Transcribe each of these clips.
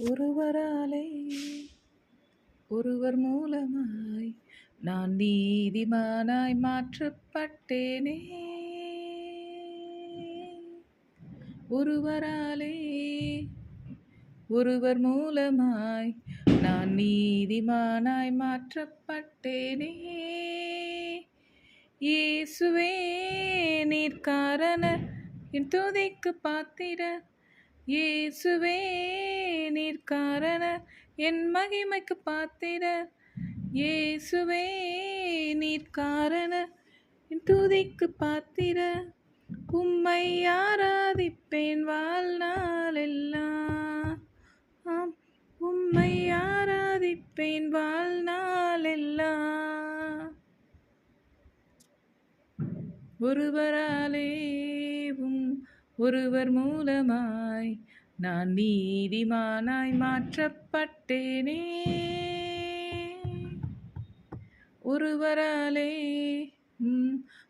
ஒருவராலே ஒருவர் மூலமாய் நான் நீதிமானாய் மாற்றப்பட்டேனே. ஒருவராலே ஒருவர் மூலமாய் நான் நீதிமானாய் மாற்றப்பட்டேனே. இயேசுவே நீர் காரணர் என் துதிக்கு பாத்திரர். இயேசுவே நீர் காரணர் என் மகிமைக்கு பாத்திரர். இயேசுவே நீர் காரணர் என் துதிக்கு பாத்திரர். உம்மை ஆராதிப்பேன் வாழ்நாளெல்லாம். ஆம், உம்மை ஆராதிப்பேன் வாழ்நாளெல்லாம். ஒருவராலேவும் ஒருவர் மூலமாய் நான் நீதிமானாய் மாற்றப்பட்டேனே. ஒருவராலே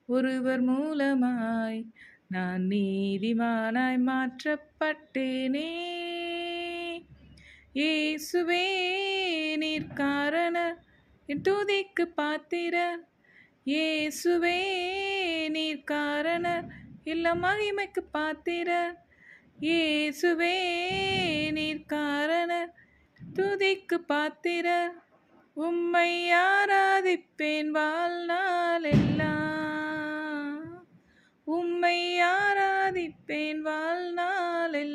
ஒருவர் மூலமாய் நான் நீதிமானாய் மாற்றப்பட்டேனே. இயேசுவே நீர் காரணர் என் துதிக்கு பாத்திரர். இயேசுவே நீர் காரணர் எல்லா மகிமைக்கு பாத்திரர். இயேசுவே நீர் காரணர் துதிக்கு பாத்திரர். உம்மை ஆராதிப்பேன் வாழ்நாளெல்லாம். உம்மை ஆராதிப்பேன் வாழ்நாளெல்லாம்.